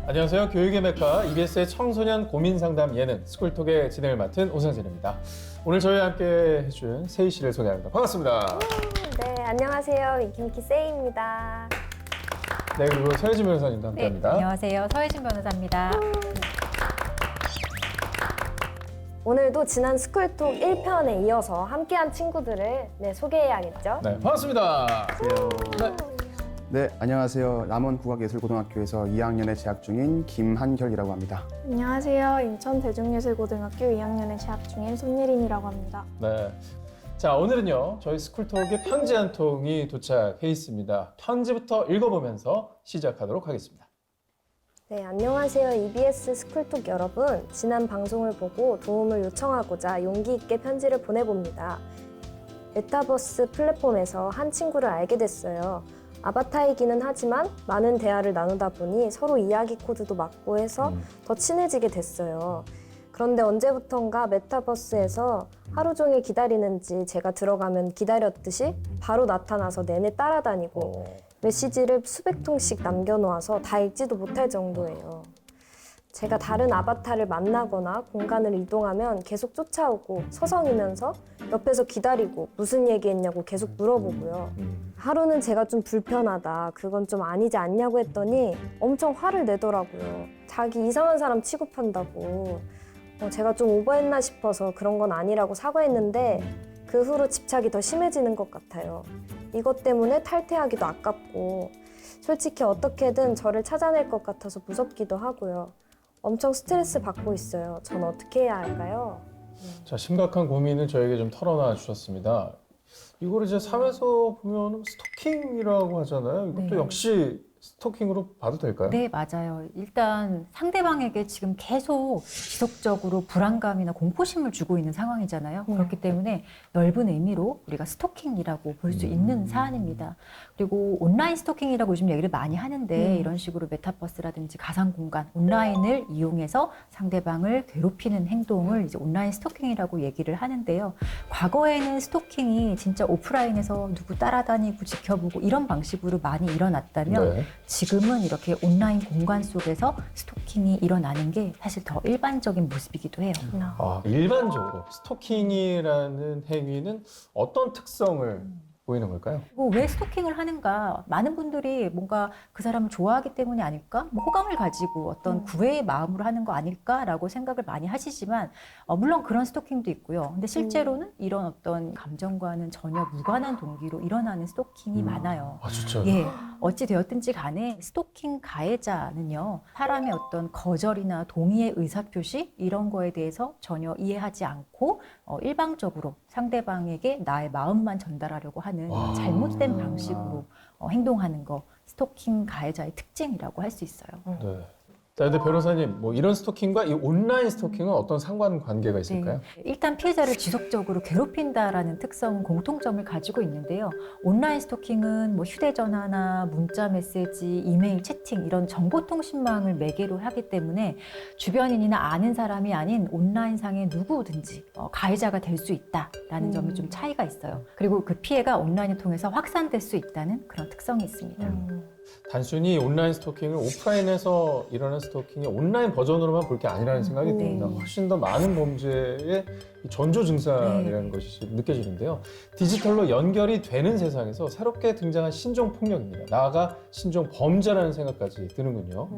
안녕하세요. 교육의 메카 EBS의 청소년 고민 상담 예능 스쿨톡의 진행을 맡은 오상진입니다. 오늘 저희와 함께 해준 세희 씨를 소개합니다. 반갑습니다. 네, 안녕하세요. 위키미키 세이입니다. 네, 그리고 서혜진 변호사님도 함께합니다. 안녕하세요. 서혜진 변호사입니다. 오늘도 지난 스쿨톡 1편에 이어서 함께한 친구들을 소개해야겠죠? 네, 반갑습니다. 네. 네, 안녕하세요. 남원국악예술고등학교에서 2학년에 재학 중인 김한결이라고 합니다. 안녕하세요. 인천대중예술고등학교 2학년에 재학 중인 손예린이라고 합니다. 네. 자, 오늘은요, 저희 스쿨톡에 편지 한 통이 도착해 있습니다. 편지부터 읽어보면서 시작하도록 하겠습니다. 네, 안녕하세요. EBS 스쿨톡 여러분. 지난 방송을 보고 도움을 요청하고자 용기 있게 편지를 보내봅니다. 메타버스 플랫폼에서 한 친구를 알게 됐어요. 아바타이기는 하지만 많은 대화를 나누다 보니 서로 이야기 코드도 맞고 해서 더 친해지게 됐어요. 그런데 언제부턴가 메타버스에서 하루 종일 기다리는지 제가 들어가면 기다렸듯이 바로 나타나서 내내 따라다니고 메시지를 수백 통씩 남겨놓아서 다 읽지도 못할 정도예요. 제가 다른 아바타를 만나거나 공간을 이동하면 계속 쫓아오고 서성이면서 옆에서 기다리고 무슨 얘기했냐고 계속 물어보고요. 하루는 제가 좀 불편하다, 그건 좀 아니지 않냐고 했더니 엄청 화를 내더라고요. 자기 이상한 사람 취급한다고. 제가 좀 오버했나 싶어서 그런 건 아니라고 사과했는데 그 후로 집착이 더 심해지는 것 같아요. 이것 때문에 탈퇴하기도 아깝고 솔직히 어떻게든 저를 찾아낼 것 같아서 무섭기도 하고요. 엄청 스트레스 받고 있어요. 전 어떻게 해야 할까요? 자, 심각한 고민을 저에게 좀 털어놔 주셨습니다. 이걸 이제 사회에서 보면 스토킹이라고 하잖아요. 이것도 네. 역시 스토킹으로 봐도 될까요? 네, 맞아요. 일단 상대방에게 지금 계속 지속적으로 불안감이나 공포심을 주고 있는 상황이잖아요. 그렇기 때문에 넓은 의미로 우리가 스토킹이라고 볼 수 있는 사안입니다. 그리고 온라인 스토킹이라고 요즘 얘기를 많이 하는데 이런 식으로 메타버스라든지 가상 공간, 온라인을 이용해서 상대방을 괴롭히는 행동을 이제 온라인 스토킹이라고 얘기를 하는데요. 과거에는 스토킹이 진짜 오프라인에서 누구 따라다니고 지켜보고 이런 방식으로 많이 일어났다면 네. 지금은 이렇게 온라인 공간 속에서 스토킹이 일어나는 게 사실 더 일반적인 모습이기도 해요. 아, 일반적으로 스토킹이라는 행위는 어떤 특성을 보이는 걸까요? 그리고 왜 스토킹을 하는가? 많은 분들이 뭔가 그 사람을 좋아하기 때문이 아닐까? 뭐 호감을 가지고 어떤 구애의 마음으로 하는 거 아닐까라고 생각을 많이 하시지만 물론 그런 스토킹도 있고요. 근데 실제로는 이런 어떤 감정과는 전혀 무관한 동기로 일어나는 스토킹이 많아요. 아, 진짜요? 예, 어찌 되었든지 간에 스토킹 가해자는요, 사람의 어떤 거절이나 동의의 의사표시 이런 거에 대해서 전혀 이해하지 않고 일방적으로 상대방에게 나의 마음만 전달하려고 하는 잘못된 방식으로 행동하는 거, 스토킹 가해자의 특징이라고 할 수 있어요. 네. 자, 근데 변호사님, 뭐 이런 스토킹과 이 온라인 스토킹은 어떤 상관관계가 있을까요? 네. 일단 피해자를 지속적으로 괴롭힌다라는 특성은 공통점을 가지고 있는데요. 온라인 스토킹은 뭐 휴대전화나 문자 메시지, 이메일, 채팅 이런 정보통신망을 매개로 하기 때문에 주변인이나 아는 사람이 아닌 온라인상의 누구든지 가해자가 될 수 있다라는 점이 좀 차이가 있어요. 그리고 그 피해가 온라인을 통해서 확산될 수 있다는 그런 특성이 있습니다. 단순히 온라인 스토킹을 오프라인에서 일어나는 스토킹이 온라인 버전으로만 볼 게 아니라는 생각이 듭니다. 훨씬 더 많은 범죄의 이 전조 증상이라는 것이 느껴지는데요. 디지털로 연결이 되는 세상에서 새롭게 등장한 신종 폭력입니다. 나아가 신종 범죄라는 생각까지 드는군요.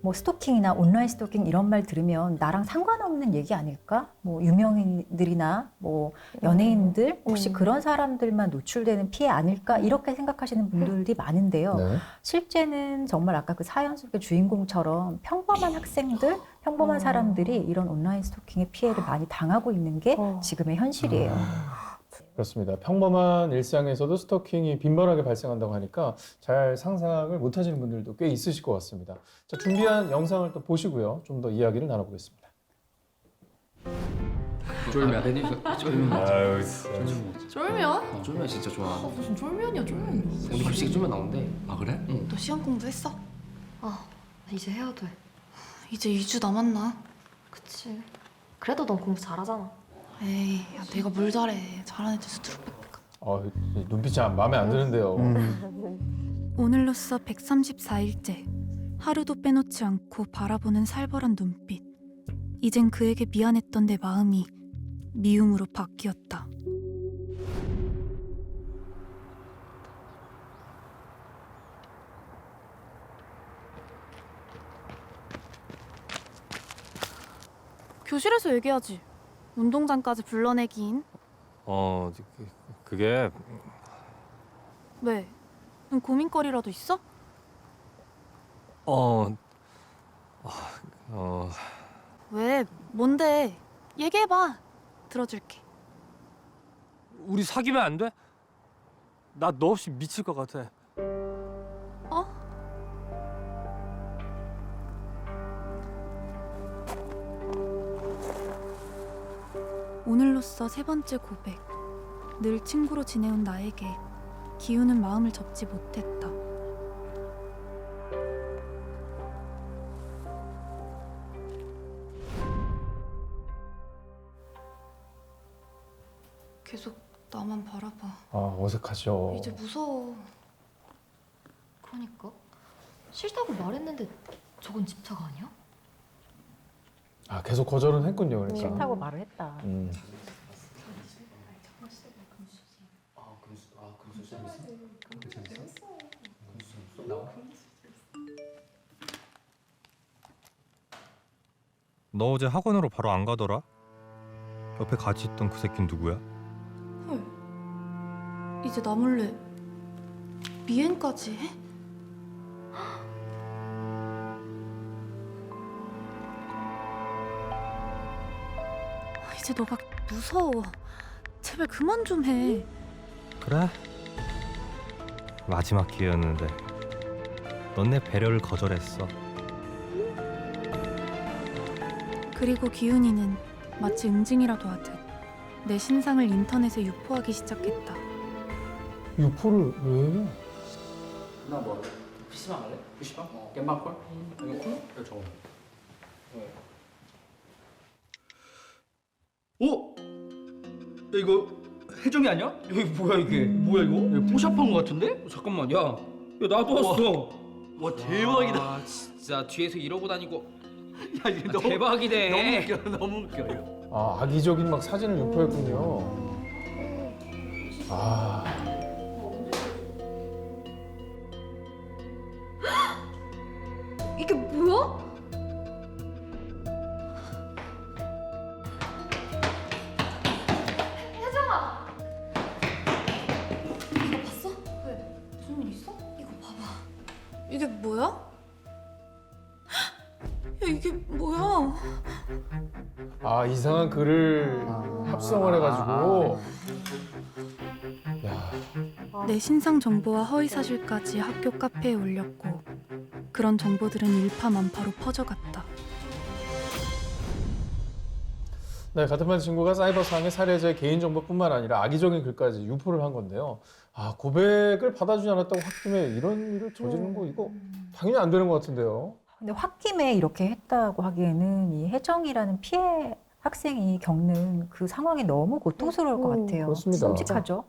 뭐 스토킹이나 온라인 스토킹 이런 말 들으면 나랑 상관없는 얘기 아닐까? 뭐 유명인들이나 뭐 연예인들 혹시 그런 사람들만 노출되는 피해 아닐까? 이렇게 생각하시는 분들이 많은데요. 네. 실제는 정말 아까 그 사연 속의 주인공처럼 평범한 학생들, 평범한 사람들이 이런 온라인 스토킹의 피해를 많이 당하고 있는 게 지금의 현실이에요. 그렇습니다. 평범한 일상에서도 스토킹이 빈번하게 발생한다고 하니까 잘 상상을 못 하시는 분들도 꽤 있으실 것 같습니다. 자, 준비한 영상을 또 보시고요. 좀 더 이야기를 나눠보겠습니다. 쫄면. 쫄면 먹자. 아유, 쫄면? 쫄면 진짜 좋아. 무슨 쫄면이야 쫄면. 우리 급식 쫄면 나온대. 아 그래? 응. 너 시험 공부했어? 이제 해야 돼. 이제 2주 남았나? 그치. 그래도 넌 공부 잘하잖아. 에이, 야 내가 뭘 잘해. 잘하는 애들 수두룩 빽빽. 눈빛이 마음에 안 드는데요. 오늘로써 134일째. 하루도 빼놓지 않고 바라보는 살벌한 눈빛. 이젠 그에게 미안했던 내 마음이 미움으로 바뀌었다. 교실에서 얘기하지. 운동장까지 불러내긴. 그게 왜? 넌 고민거리라도 있어? 왜? 뭔데? 얘기해봐. 들어줄게. 우리 사귀면 안 돼? 나 너 없이 미칠 것 같아. 어? 오늘로써 세 번째 고백. 늘 친구로 지내온 나에게 기우는 마음을 접지 못했다. 계속 나만 바라봐. 아, 어색하죠. 이제 무서워. 그러니까 싫다고 말했는데 저건 집착 아니야? 아, 계속 거절은 했군요. 그러니까. 싫다고 말을 했다. 너 어제 학원으로 바로 안 가더라? 옆에 같이 있던 그 새끼는 누구야? 헐. 이제 나 몰래 미행까지 해? 이제 너가 무서워. 제발 그만 좀 해. 그래? 마지막 기회였는데 넌 내 배려를 거절했어. 그리고 기훈이는 마치 응징이라도 하듯 내 신상을 인터넷에 유포하기 시작했다. 유포를 왜? 나 뭐 할래? PC방 할래? PC방? 겜방콜? 이거 콜? 이거 저거. 어? 야 이거 혜정이 아니야? 여기 뭐야 이게? 뭐야 이거? 이거 포샵한 거 같은데? 잠깐만 야 나도 왔어. 와 대박이다. 아 진짜 뒤에서 이러고 다니고. 야 이게 너무 대박이네. 너무 웃겨 너무 웃겨 이거. 아, 악의적인 막 사진을 유포했군요. 아, 이게 뭐야? 혜정아! 이거 봤어? 왜? 무슨 일 있어? 이거 봐봐. 이게 뭐야? 야 이게 뭐야? 아, 이상한 글을 합성을 해가지고. 야, 내 신상 정보와 허위 사실까지 학교 카페에 올렸고 그런 정보들은 일파만파로 퍼져갔다. 네, 같은 반 친구가 사이버상의 살해자의 개인정보뿐만 아니라 악의적인 글까지 유포를 한 건데요. 아, 고백을 받아주지 않았다고 홧김에 이런 일을 저지르는 거 이거 당연히 안 되는 것 같은데요. 근데 홧김에 이렇게 했다고 하기에는 이 혜정이라는 피해 학생이 겪는 그 상황이 너무 고통스러울 것 같아요. 그렇습니다. 끔찍하죠.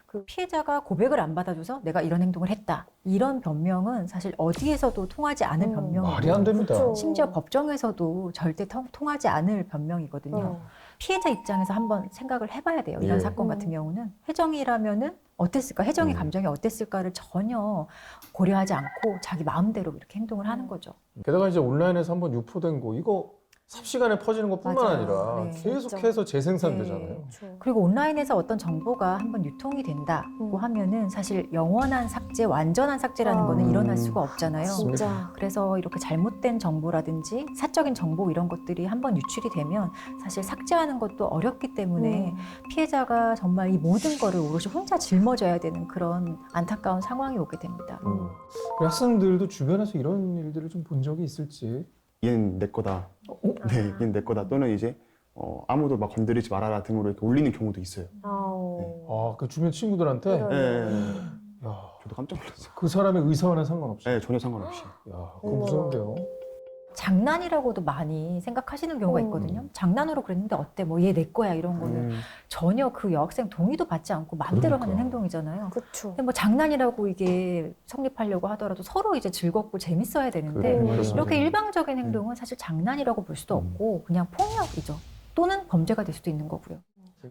그 피해자가 고백을 안 받아줘서 내가 이런 행동을 했다. 이런 변명은 사실 어디에서도 통하지 않을 변명이고 말이 안 됩니다. 그렇죠. 심지어 법정에서도 절대 통하지 않을 변명이거든요. 피해자 입장에서 한번 생각을 해봐야 돼요. 이런 예. 사건 같은 경우는 혜정이라면은 어땠을까? 혜정의 감정이 어땠을까를 전혀 고려하지 않고 자기 마음대로 이렇게 행동을 하는 거죠. 게다가 이제 온라인에서 한번 유포된 거 이거 삽시간에 퍼지는 것뿐만 맞아요. 아니라 네. 계속해서 재생산되잖아요. 네. 그렇죠. 그리고 온라인에서 어떤 정보가 한번 유통이 된다고 하면은 사실 영원한 삭제, 완전한 삭제라는 거는 일어날 수가 없잖아요. 진짜. 그래서 이렇게 잘못된 정보라든지 사적인 정보 이런 것들이 한번 유출이 되면 사실 삭제하는 것도 어렵기 때문에 피해자가 정말 이 모든 거를 오롯이 혼자 짊어져야 되는 그런 안타까운 상황이 오게 됩니다. 우리 학생들도 주변에서 이런 일들을 좀 본 적이 있을지. 얘는 내 거다. 네, 얘는 내 거다. 또는 이제 아무도 막 건드리지 말아라 등으로 이렇게 올리는 경우도 있어요. 아, 그 주변 친구들한테? 네. 야, 저도 깜짝 놀랐어요. 그 사람의 의사와는 상관없이. 네, 전혀 상관없이. 야, 그거 무서운데요. 장난이라고도 많이 생각하시는 경우가 있거든요. 장난으로 그랬는데 어때? 뭐 얘 내 거야 이런 거는 전혀 그 여학생 동의도 받지 않고 마음대로 하는 행동이잖아요. 그렇죠. 근데 뭐 장난이라고 이게 성립하려고 하더라도 서로 이제 즐겁고 재밌어야 되는데 이렇게 일방적인 행동은 사실 장난이라고 볼 수도 없고 그냥 폭력이죠. 또는 범죄가 될 수도 있는 거고요.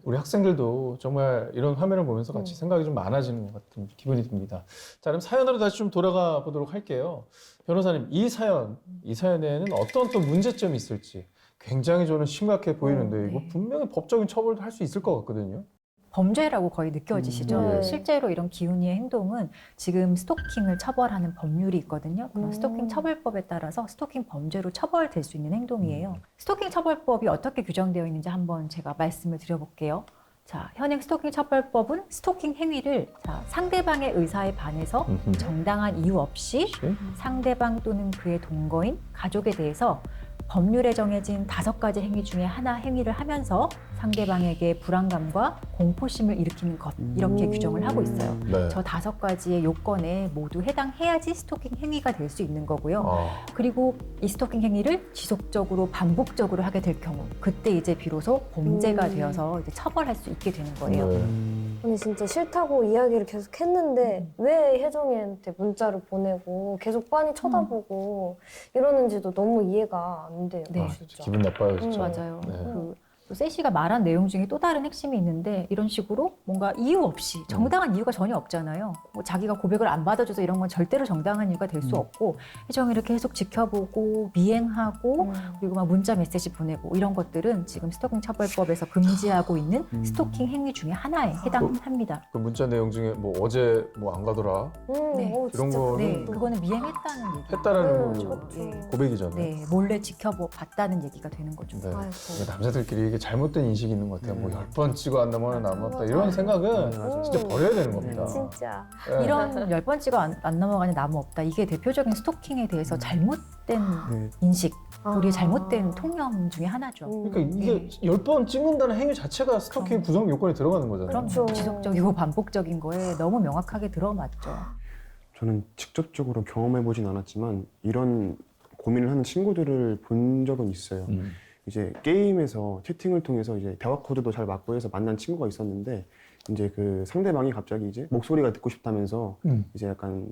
우리 학생들도 정말 이런 화면을 보면서 같이 생각이 좀 많아지는 것 같은 기분이 듭니다. 자, 그럼 사연으로 다시 좀 돌아가 보도록 할게요. 변호사님, 이 사연에는 어떤 또 문제점이 있을지 굉장히 저는 심각해 보이는데 이거 분명히 법적인 처벌도 할 수 있을 것 같거든요. 범죄라고 거의 느껴지시죠? 네. 실제로 이런 기훈이의 행동은 지금 스토킹을 처벌하는 법률이 있거든요. 그런 스토킹 처벌법에 따라서 스토킹 범죄로 처벌될 수 있는 행동이에요. 스토킹 처벌법이 어떻게 규정되어 있는지 한번 제가 말씀을 드려볼게요. 자, 현행 스토킹 처벌법은 스토킹 행위를 상대방의 의사에 반해서 정당한 이유 없이 상대방 또는 그의 동거인, 가족에 대해서 법률에 정해진 5가지 행위 중에 하나 행위를 하면서 상대방에게 불안감과 공포심을 일으키는 것 이렇게 규정을 하고 있어요. 네. 저 5가지의 요건에 모두 해당해야지 스토킹 행위가 될 수 있는 거고요. 그리고 이 스토킹 행위를 지속적으로 반복적으로 하게 될 경우 그때 이제 비로소 범죄가 되어서 이제 처벌할 수 있게 되는 거예요. 아니 진짜 싫다고 이야기를 계속 했는데 왜 혜정이한테 문자를 보내고 계속 빤히 쳐다보고 이러는지도 너무 이해가 안 돼요. 네. 진짜. 기분 나빠요, 진짜. 맞아요. 네. 또 세시가 말한 내용 중에 또 다른 핵심이 있는데 이런 식으로 뭔가 이유 없이 정당한 이유가 전혀 없잖아요. 뭐 자기가 고백을 안 받아줘서 이런 건 절대로 정당한 이유가 될 수 없고 혜정이를 계속 지켜보고 미행하고 그리고 막 문자 메시지 보내고 이런 것들은 지금 스토킹 처벌법에서 금지하고 있는 스토킹 행위 중에 하나에 해당합니다. 그 문자 내용 중에 뭐 어제 뭐 안 가더라 네. 이런 거는 네, 그거는 미행했다는 얘기. 했다라는 거죠. 고백이잖아요. 네, 몰래 지켜봤다는 얘기가 되는 거죠. 네. 아이고. 남자들끼리 이게 잘못된 인식이 있는 것 같아요. 뭐 10번 찍어 안 넘어는 남았다 이런 생각은 진짜 버려야 되는 겁니다. 진짜. 네. 이런 10번 찍어 안 넘어가는 나무 없다. 이게 대표적인 스토킹에 대해서 잘못된 인식, 우리의 잘못된 통념 중에 하나죠. 그러니까 이게 10번 찍는다는 행위 자체가 스토킹 구성 요건에 들어가는 거잖아요. 그럼 지속적이고 반복적인 거에 너무 명확하게 들어맞죠. 저는 직접적으로 경험해보진 않았지만 이런 고민을 하는 친구들을 본 적은 있어요. 이제 게임에서 채팅을 통해서 이제 대화 코드도 잘 맞고 해서 만난 친구가 있었는데 이제 그 상대방이 갑자기 이제 목소리가 듣고 싶다면서 이제 약간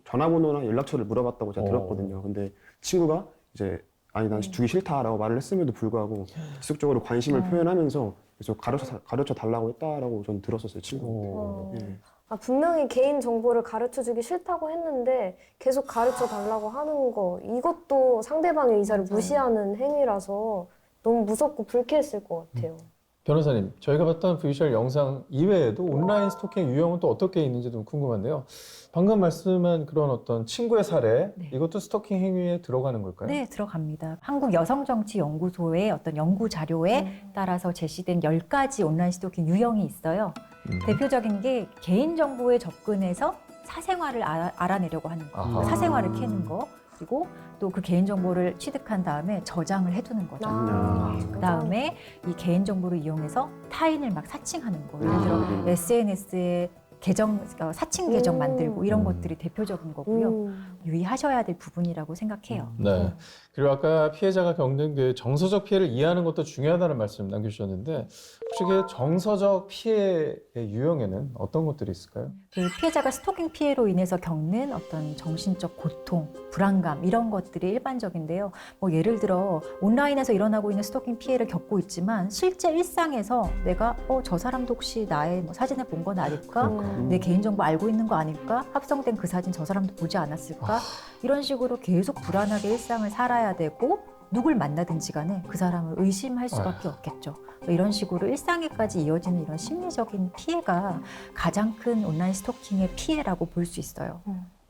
전화번호나 연락처를 물어봤다고 제가 들었거든요. 근데 친구가 이제 아니 난 주기 싫다라고 말을 했음에도 불구하고 지속적으로 관심을 표현하면서 계속 가르쳐 달라고 했다라고 전 들었었어요, 친구한테. 네. 분명히 개인 정보를 가르쳐주기 싫다고 했는데 계속 가르쳐 달라고 하는 거 이것도 상대방의 의사를 무시하는 행위라서 너무 무섭고 불쾌했을 것 같아요. 변호사님, 저희가 봤던 VCR 영상 이외에도 온라인 스토킹 유형은 또 어떻게 있는지도 궁금한데요. 방금 말씀한 그런 어떤 친구의 사례, 이것도 스토킹 행위에 들어가는 걸까요? 네, 들어갑니다. 한국여성정치연구소의 어떤 연구 자료에 따라서 제시된 10가지 온라인 스토킹 유형이 있어요. 대표적인 게 개인정보에 접근해서 사생활을 알아내려고 하는 거, 아하. 사생활을 캐는 거, 그리고 또 그 개인정보를 취득한 다음에 저장을 해두는 거죠. 그 다음에 이 개인정보를 이용해서 타인을 막 사칭하는 거. 예를 들어 SNS에 사칭 계정 만들고 이런 것들이 대표적인 거고요. 유의하셔야 될 부분이라고 생각해요. 네. 그리고 아까 피해자가 겪는 그 정서적 피해를 이해하는 것도 중요하다는 말씀 남겨주셨는데 혹시 그 정서적 피해의 유형에는 어떤 것들이 있을까요? 그 피해자가 스토킹 피해로 인해서 겪는 어떤 정신적 고통, 불안감 이런 것들이 일반적인데요. 뭐 예를 들어 온라인에서 일어나고 있는 스토킹 피해를 겪고 있지만 실제 일상에서 내가 저 사람도 혹시 나의 뭐 사진을 본 건 아닐까? 내 개인정보 알고 있는 거 아닐까? 합성된 그 사진 저 사람도 보지 않았을까? 이런 식으로 계속 불안하게 일상을 살아야 되고 누굴 만나든지 간에 그 사람을 의심할 수밖에 없겠죠. 이런 식으로 일상에까지 이어지는 이런 심리적인 피해가 가장 큰 온라인 스토킹의 피해라고 볼 수 있어요.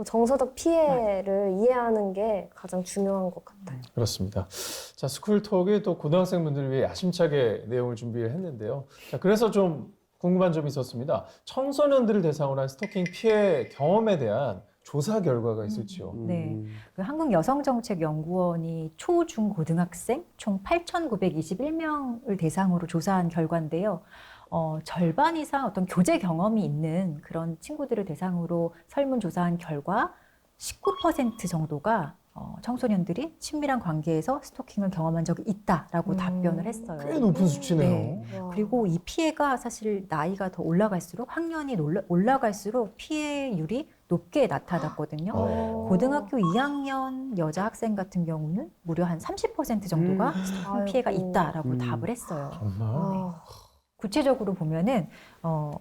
정서적 피해를 이해하는 게 가장 중요한 것 같아요. 그렇습니다. 자, 스쿨톡이 또 고등학생분들을 위해 야심차게 내용을 준비를 했는데요. 자, 그래서 좀 궁금한 점이 있었습니다. 청소년들을 대상으로 한 스토킹 피해 경험에 대한 조사 결과가 있을지요. 네, 그 한국여성정책연구원이 초, 중, 고등학생 총 8,921명을 대상으로 조사한 결과인데요. 절반 이상 어떤 교제 경험이 있는 그런 친구들을 대상으로 설문조사한 결과 19% 정도가 청소년들이 친밀한 관계에서 스토킹을 경험한 적이 있다라고 답변을 했어요. 꽤 높은 수치네요. 네. 그리고 이 피해가 사실 나이가 더 올라갈수록 학년이 올라갈수록 피해율이 높게 나타났거든요. 고등학교 2학년 여자 학생 같은 경우는 무려 한 30% 정도가 스토킹 피해가 있다라고 답을 했어요. 정말. 구체적으로 보면은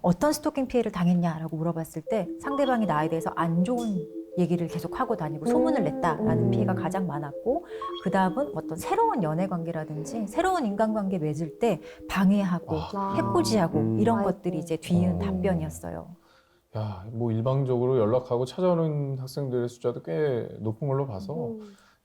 어떤 스토킹 피해를 당했냐라고 물어봤을 때 상대방이 나에 대해서 안 좋은 얘기를 계속 하고 다니고 소문을 냈다라는 피해가 가장 많았고, 그 다음은 어떤 새로운 연애 관계라든지 새로운 인간관계 맺을 때 방해하고 해코지하고 이런 것들이 이제 뒤이은 답변이었어요. 야, 뭐 일방적으로 연락하고 찾아오는 학생들의 숫자도 꽤 높은 걸로 봐서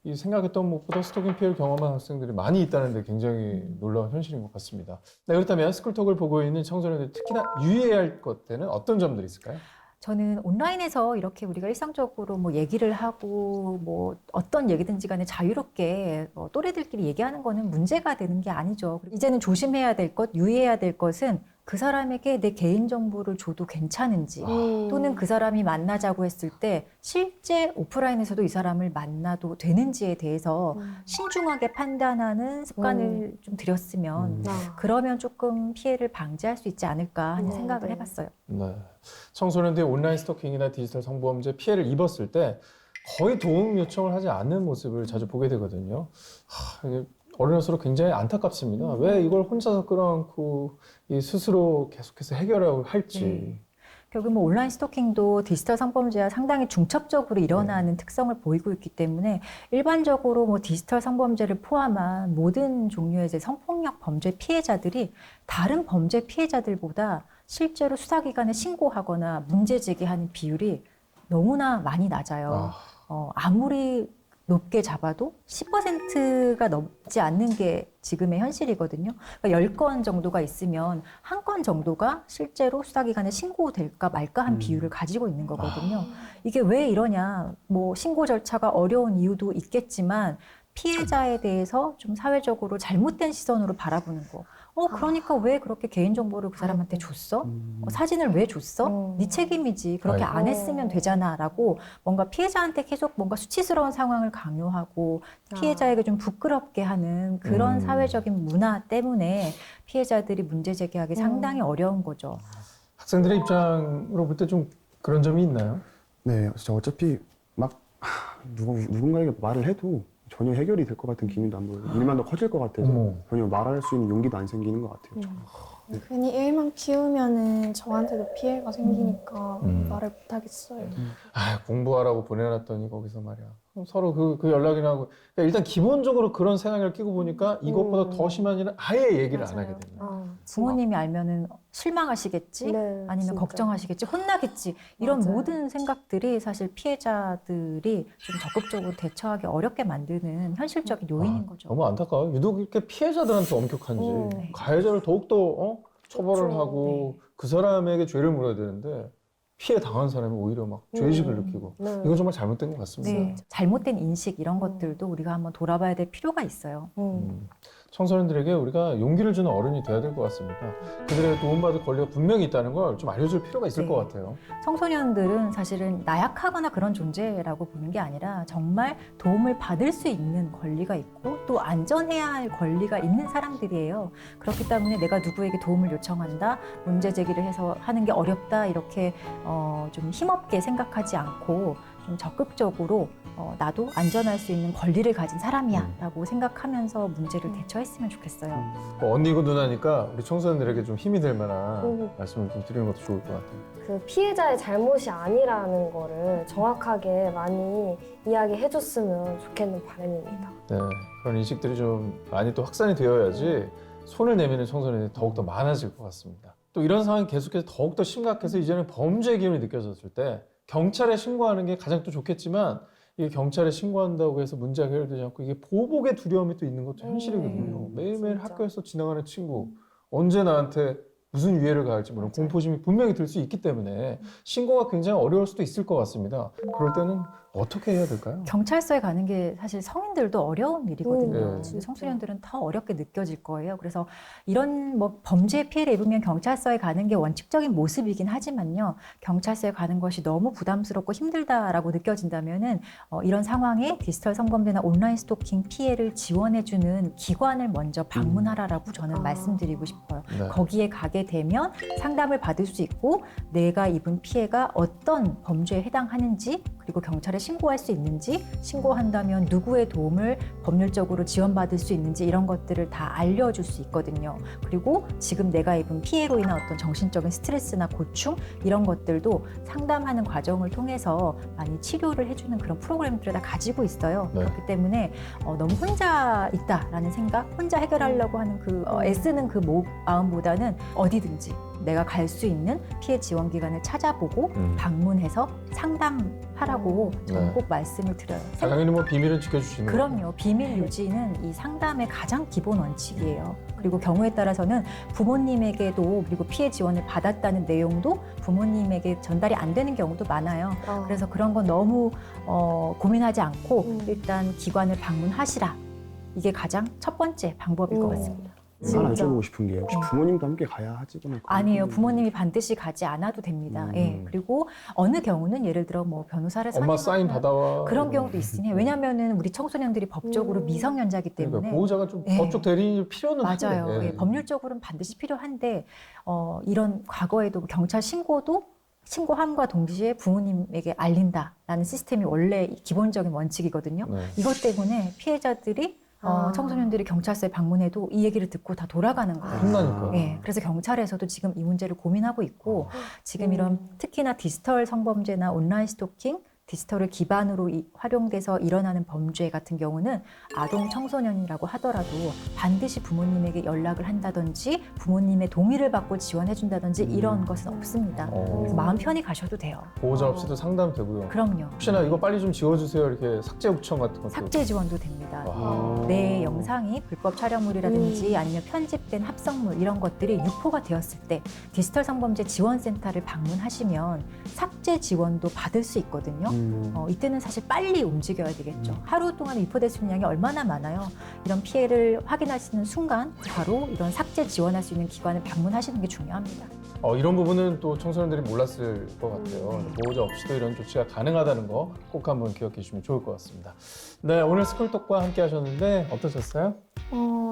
이 생각했던 것보다 스토킹 피해를 경험한 학생들이 많이 있다는 데 굉장히 놀라운 현실인 것 같습니다. 네, 그렇다면 스쿨톡을 보고 있는 청소년들 특히나 유의해야 할 것들은 어떤 점들이 있을까요? 저는 온라인에서 이렇게 우리가 일상적으로 뭐 얘기를 하고 뭐 어떤 얘기든지 간에 자유롭게 또래들끼리 얘기하는 거는 문제가 되는 게 아니죠. 이제는 조심해야 될 것, 유의해야 될 것은 그 사람에게 내 개인정보를 줘도 괜찮은지, 또는 그 사람이 만나자고 했을 때 실제 오프라인에서도 이 사람을 만나도 되는지에 대해서 신중하게 판단하는 습관을 좀 들였으면 그러면 조금 피해를 방지할 수 있지 않을까 하는 생각을 해봤어요. 네. 청소년들이 온라인 스토킹이나 디지털 성범죄 피해를 입었을 때 거의 도움 요청을 하지 않는 모습을 자주 보게 되거든요. 이게 어른으로서 굉장히 안타깝습니다. 왜 이걸 혼자서 끌어안고 스스로 계속해서 해결하고 할지. 결국 뭐 온라인 스토킹도 디지털 성범죄와 상당히 중첩적으로 일어나는 특성을 보이고 있기 때문에 일반적으로 뭐 디지털 성범죄를 포함한 모든 종류의 이제 성폭력 범죄 피해자들이 다른 범죄 피해자들보다 실제로 수사기관에 신고하거나 문제 제기하는 비율이 너무나 많이 낮아요. 아무리 높게 잡아도 10%가 넘지 않는 게 지금의 현실이거든요. 그러니까 10건 정도가 있으면 한 건 정도가 실제로 수사기관에 신고될까 말까 한 비율을 가지고 있는 거거든요. 이게 왜 이러냐, 뭐 신고 절차가 어려운 이유도 있겠지만 피해자에 대해서 좀 사회적으로 잘못된 시선으로 바라보는 거. 그러니까 왜 그렇게 개인정보를 그 사람한테 줬어? 사진을 왜 줬어? 네 책임이지. 그렇게 안 했으면 되잖아. 라고 뭔가 피해자한테 계속 뭔가 수치스러운 상황을 강요하고 피해자에게 좀 부끄럽게 하는 그런 사회적인 문화 때문에 피해자들이 문제 제기하기 상당히 어려운 거죠. 학생들의 입장으로 볼 때 좀 그런 점이 있나요? 네, 진짜 어차피 막 누군가에게 말을 해도 전혀 해결이 될 것 같은 기미도 안 보여요. 일만 더 커질 것 같아서 전혀 말할 수 있는 용기도 안 생기는 것 같아요. 괜히 일만 키우면은 저한테도 피해가 생기니까 말을 못 하겠어요. 공부하라고 보내놨더니 거기서 말이야. 그럼 서로 그 연락이나 하고. 그러니까 일단 기본적으로 그런 생각을 끼고 보니까 이것보다 더 심한 일은 아예 얘기를 안 하게 됩니다. 부모님이 알면은 실망하시겠지, 아니면 진짜. 걱정하시겠지, 혼나겠지, 이런 맞아요. 모든 생각들이 사실 피해자들이 좀 적극적으로 대처하기 어렵게 만드는 현실적인 요인인 거죠. 너무 안타까워요. 유독 이렇게 피해자들한테 엄격한지 가해자를 더욱더 처벌을 그렇죠. 하고 그 사람에게 죄를 물어야 되는데 피해 당한 사람이 오히려 막 죄의식을 느끼고 이건 정말 잘못된 것 같습니다. 네, 잘못된 인식 이런 것들도 우리가 한번 돌아봐야 될 필요가 있어요. 청소년들에게 우리가 용기를 주는 어른이 돼야 될 것 같습니다. 그들에게 도움받을 권리가 분명히 있다는 걸 좀 알려줄 필요가 있을 것 같아요. 청소년들은 사실은 나약하거나 그런 존재라고 보는 게 아니라 정말 도움을 받을 수 있는 권리가 있고 또 안전해야 할 권리가 있는 사람들이에요. 그렇기 때문에 내가 누구에게 도움을 요청한다, 문제 제기를 해서 하는 게 어렵다, 이렇게 좀 힘없게 생각하지 않고 좀 적극적으로 나도 안전할 수 있는 권리를 가진 사람이야 라고 생각하면서 문제를 대처했으면 좋겠어요. 언니고 누나니까 우리 청소년들에게 좀 힘이 될 만한 말씀을 좀 드리는 것도 좋을 것 같아요. 그 피해자의 잘못이 아니라는 거를 정확하게 많이 이야기해줬으면 좋겠는 바람입니다. 네, 그런 인식들이 좀 많이 또 확산이 되어야지 손을 내미는 청소년이 더욱더 많아질 것 같습니다. 또 이런 상황이 계속해서 더욱더 심각해서 이제는 범죄의 기운이 느껴졌을 때 경찰에 신고하는 게 가장 또 좋겠지만 이게 경찰에 신고한다고 해서 문제가 해결되지 않고 이게 보복의 두려움이 또 있는 것도 현실이거든요. 매일매일 진짜. 학교에서 지나가는 친구 언제 나한테 무슨 위해를 가할지 모르는 공포심이 분명히 들 수 있기 때문에 신고가 굉장히 어려울 수도 있을 것 같습니다. 그럴 때는 어떻게 해야 될까요? 경찰서에 가는 게 사실 성인들도 어려운 일이거든요. 네. 근데 청소년들은 더 어렵게 느껴질 거예요. 그래서 이런 뭐 범죄 피해를 입으면 경찰서에 가는 게 원칙적인 모습이긴 하지만요. 경찰서에 가는 것이 너무 부담스럽고 힘들다라고 느껴진다면은 이런 상황에 디지털 성범죄나 온라인 스토킹 피해를 지원해주는 기관을 먼저 방문하라라고 저는 말씀드리고 싶어요. 네. 거기에 가게 되면 상담을 받을 수 있고 내가 입은 피해가 어떤 범죄에 해당하는지 그리고 경찰에 신고할 수 있는지 신고한다면 누구의 도움을 법률적으로 지원받을 수 있는지 이런 것들을 다 알려줄 수 있거든요. 그리고 지금 내가 입은 피해로 인한 어떤 정신적인 스트레스나 고충 이런 것들도 상담하는 과정을 통해서 많이 치료를 해주는 그런 프로그램들을 다 가지고 있어요. 네. 그렇기 때문에 너무 혼자 있다라는 생각, 혼자 해결하려고 하는 애쓰는 그 마음보다는 어디든지 내가 갈 수 있는 피해 지원 기관을 찾아보고 방문해서 상담하라고 저는 네. 꼭 말씀을 드려요. 당연히 뭐 비밀은 지켜주시는 그럼요. 비밀 유지는 이 상담의 가장 기본 원칙이에요. 그리고 경우에 따라서는 부모님에게도 그리고 피해 지원을 받았다는 내용도 부모님에게 전달이 안 되는 경우도 많아요. 그래서 그런 건 너무 고민하지 않고 일단 기관을 방문하시라. 이게 가장 첫 번째 방법일 것 같습니다. 하나 여쭤보고 싶은 게 혹시 부모님도 함께 가야 하지 않을까요? 아니에요. 부모님이 반드시 가지 않아도 됩니다. 예. 그리고 어느 경우는 예를 들어 뭐 변호사를 엄마 사인 받아와 그런 경우도 있으니 왜냐면은 우리 청소년들이 법적으로 미성년자이기 때문에 그러니까 보호자가 좀 예. 법적 대리인일 필요는 맞아요. 한데. 예. 법률적으로는 반드시 필요한데 이런 과거에도 경찰 신고함과 동시에 부모님에게 알린다라는 시스템이 원래 기본적인 원칙이거든요. 네. 이것 때문에 피해자들이 청소년들이 경찰서에 방문해도 이 얘기를 듣고 다 돌아가는 거예요. 혼나니까. 예, 그래서 경찰에서도 지금 이 문제를 고민하고 있고 지금 이런 특히나 디지털 성범죄나 온라인 스토킹, 디지털을 기반으로 활용돼서 일어나는 범죄 같은 경우는 아동 청소년이라고 하더라도 반드시 부모님에게 연락을 한다든지 부모님의 동의를 받고 지원해준다든지 이런 것은 없습니다. 그래서 마음 편히 가셔도 돼요. 보호자 없이도 상담되고요. 그럼요. 혹시나 이거 빨리 좀 지워주세요 이렇게 삭제 요청 같은 것도. 삭제 지원도 됩니다. 와. 내 영상이 불법 촬영물이라든지 아니면 편집된 합성물 이런 것들이 유포가 되었을 때 디지털 성범죄 지원센터를 방문하시면 삭제 지원도 받을 수 있거든요. 이때는 사실 빨리 움직여야 되겠죠. 하루 동안 유포될 수 있는 양이 얼마나 많아요. 이런 피해를 확인하시는 순간 바로 이런 삭제 지원할 수 있는 기관을 방문하시는 게 중요합니다. 이런 부분은 또 청소년들이 몰랐을 것 같아요. 보호자 없이도 이런 조치가 가능하다는 거 꼭 한번 기억해 주시면 좋을 것 같습니다. 네, 오늘 스쿨톡과 함께 하셨는데 어떠셨어요?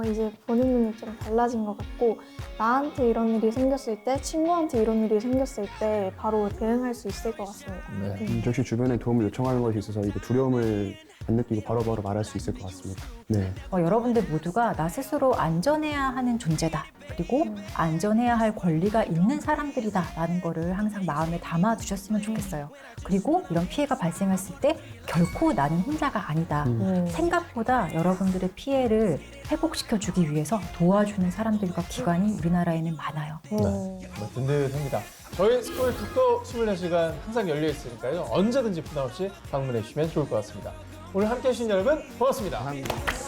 이제 보는 눈이 좀 달라진 것 같고 나한테 이런 일이 생겼을 때 친구한테 이런 일이 생겼을 때 바로 대응할 수 있을 것 같습니다. 네. 역시 주변에 도움을 요청하는 것에 있어서 이거 두려움을 안 느끼고 바로바로 말할 수 있을 것 같습니다. 네. 여러분들 모두가 나 스스로 안전해야 하는 존재다. 그리고 안전해야 할 권리가 있는 사람들이다라는 거를 항상 마음에 담아 두셨으면 좋겠어요. 그리고 이런 피해가 발생했을 때 결코 나는 혼자가 아니다. 생각보다 여러분들의 피해를 회복시켜주기 위해서 도와주는 사람들과 기관이 우리나라에는 많아요. 네. 정말 든든합니다. 저희 스쿨톡도 24시간 항상 열려 있으니까요. 언제든지 부담 없이 방문해 주시면 좋을 것 같습니다. 오늘 함께 해주신 여러분 고맙습니다. 감사합니다.